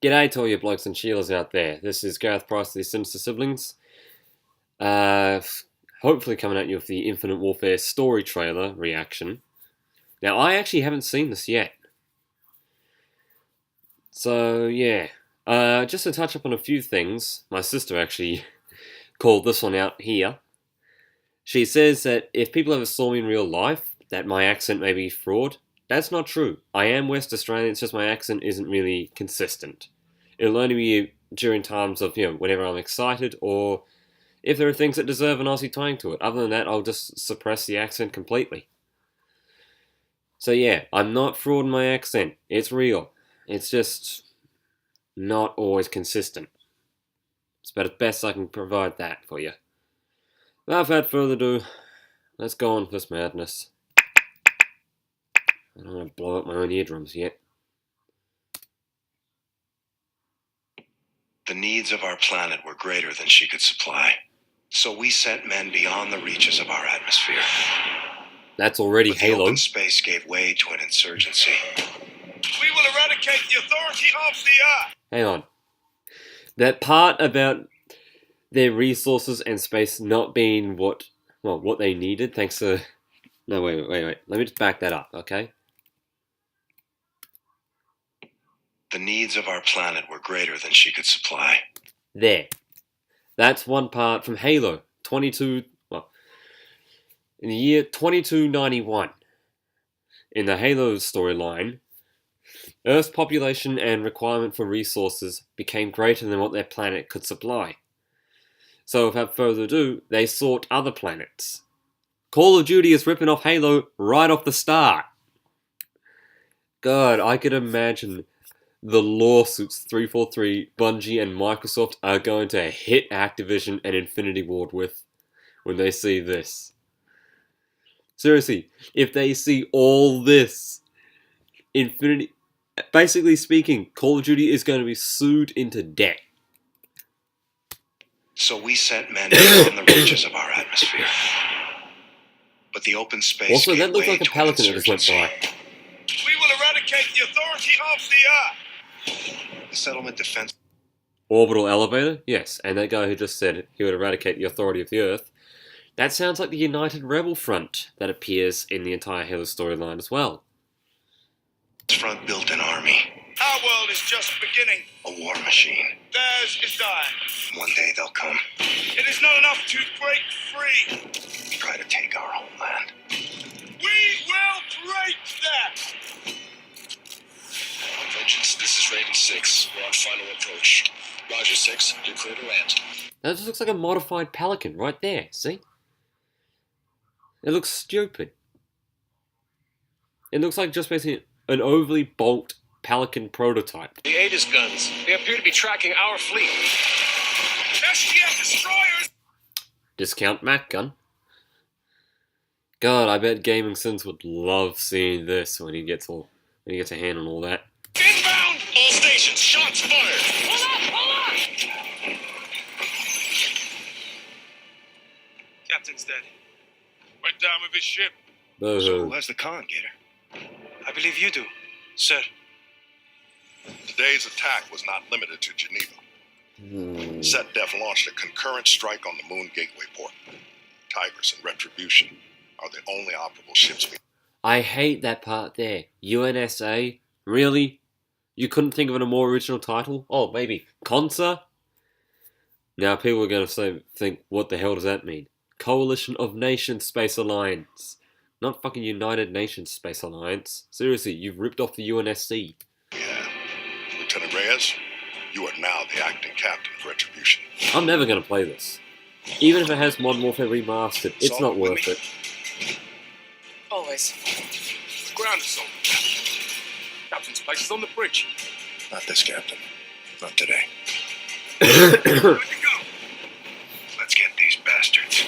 G'day to all you blokes and Sheilas out there. This is Gareth Price of the Sinister Siblings. Uh, Hopefully coming at you with the Infinite Warfare story trailer reaction. Now, I actually haven't seen this yet. So, yeah. Just to touch up on a few things, my sister actually called this one out here. She says that if people ever saw me in real life, that my accent may be fraud. That's not true. I am West Australian, it's just my accent isn't really consistent. It'll only be during times of, whenever I'm excited or if there are things that deserve an Aussie twang to it. Other than that, I'll just suppress the accent completely. So yeah, I'm not frauding my accent. It's real. It's just not always consistent. It's about as best I can provide that for you. Without further ado, let's go on with this madness. I don't want to blow up my own eardrums yet. The needs of our planet were greater than she could supply. So we sent men beyond the reaches of our atmosphere. That's already But Halo. the open space gave way to an insurgency. We will eradicate the authority of the earth. Hang on. That part about their resources and space not being what they needed, thanks to... No, wait. Let me just back that up, okay? The needs of our planet were greater than she could supply. There. That's one part from Halo. In the year 2291, in the Halo storyline, Earth's population and requirement for resources became greater than what their planet could supply. So without further ado, they sought other planets. Call of Duty is ripping off Halo right off the start. God, I could imagine the lawsuits 343, Bungie, and Microsoft are going to hit Activision and Infinity Ward with when they see this. Seriously, if they see all this, basically speaking, Call of Duty is going to be sued into debt. So we sent men beyond the reaches of our atmosphere. But the open space Also, gave that looked way like a to an pelican that just went insurgency. by. We will eradicate the authority of the earth. The settlement defense Orbital elevator? Yes, and that guy who just said he would eradicate the authority of the Earth. That sounds like the United Rebel Front that appears in the entire Halo storyline as well. front built an army, Our world is just beginning. a war machine. Theirs is dying. One day they'll come, It is not enough to break free. try to take our homeland. We will break that. Vengeance, this is Raven 6. We're on final approach. Roger 6, you're clear to land. That just looks like a modified pelican right there, see? It looks stupid. It looks like just basically an overly bulked pelican prototype. The Aegis guns. They appear to be tracking our fleet. SDF destroyers. Discount Mac gun. God, I bet Gaming Sins would love seeing this when he gets a hand on all that. Inbound. All stations, shots fired. Hold on. Captain's dead. Went down with his ship. So who Boo-hoo. has the con, Gator? I believe you do, sir. Today's attack was not limited to Geneva. SetDef launched a concurrent strike on the Moon Gateway port. Tigers and Retribution are the only operable ships we... I hate that part there. UNSA? Really? You couldn't think of a more original title? Oh, maybe Consa? Now people are going to think, what the hell does that mean? Coalition of Nations Space Alliance. Not fucking United Nations Space Alliance. Seriously, you've ripped off the UNSC. Yeah. Lieutenant Reyes, you are now the acting captain of Retribution. I'm never going to play this. Even if it has Modern Warfare Remastered, it's So, not with worth me. it. Always. Ground assault. Captain's place is on the bridge. Not this captain. Not today. Good to go. Let's get these bastards.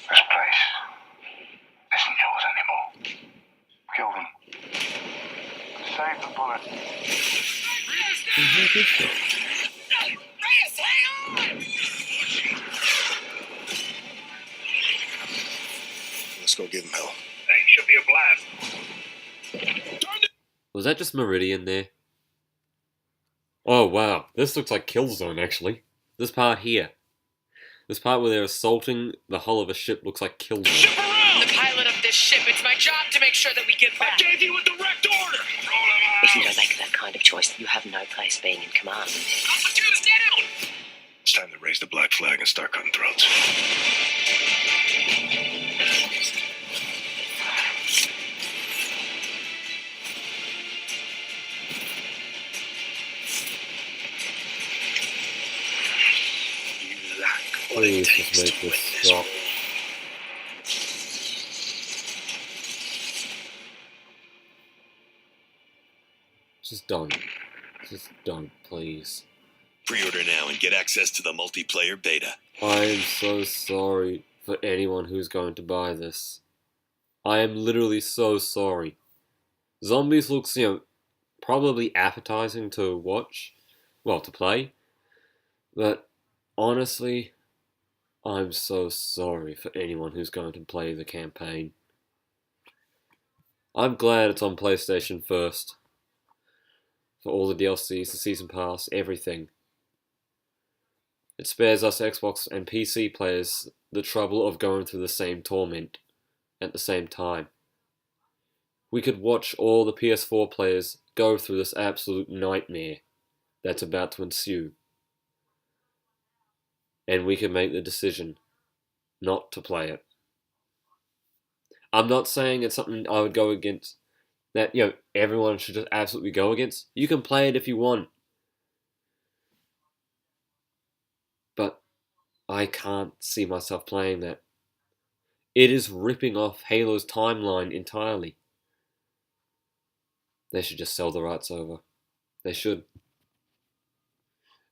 This place isn't yours anymore. Kill them. Save the bullet. Let's go give him hell. Hey, should be a blast. Was that just Meridian there? Oh wow, this looks like Killzone actually. This part here. This part where they're assaulting the hull of a ship looks like Killzone. Ship around! The pilot of this ship, it's my job to make sure that we get I back. gave you a direct order! Roll him out! If you don't make that kind of choice, you have no place being in command. Altitude down! It's time to raise the black flag and start cutting throats. You lack what it Please takes just to make win this this stop. war. Just don't. Just don't, please. Pre-order now and get access to the multiplayer beta. I am so sorry for anyone who's going to buy this. I am literally so sorry. Zombies looks, probably appetizing to watch. Well, to play. But honestly, I'm so sorry for anyone who's going to play the campaign. I'm glad it's on PlayStation first. For all the DLCs, the Season Pass, everything. It spares us Xbox and PC players the trouble of going through the same torment at the same time. We could watch all the PS4 players go through this absolute nightmare that's about to ensue. And we can make the decision not to play it. I'm not saying it's something I would go against, that, everyone should just absolutely go against. You can play it if you want. But I can't see myself playing that. It is ripping off Halo's timeline entirely. They should just sell the rights over. They should.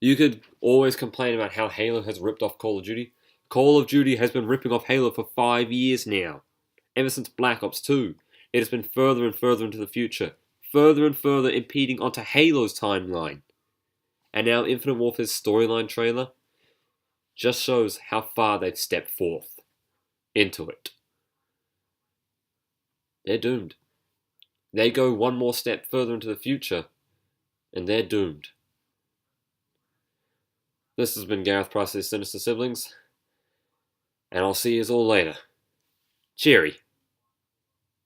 You could always complain about how Halo has ripped off Call of Duty. Call of Duty has been ripping off Halo for 5 years now. Ever since Black Ops 2. It has been further and further into the future. Further and further impeding onto Halo's timeline. And now Infinite Warfare's storyline trailer just shows how far they've stepped forth into it. They're doomed. They go one more step further into the future, and they're doomed. This has been Gareth Price's Sinister Siblings, and I'll see you all later. Cheery.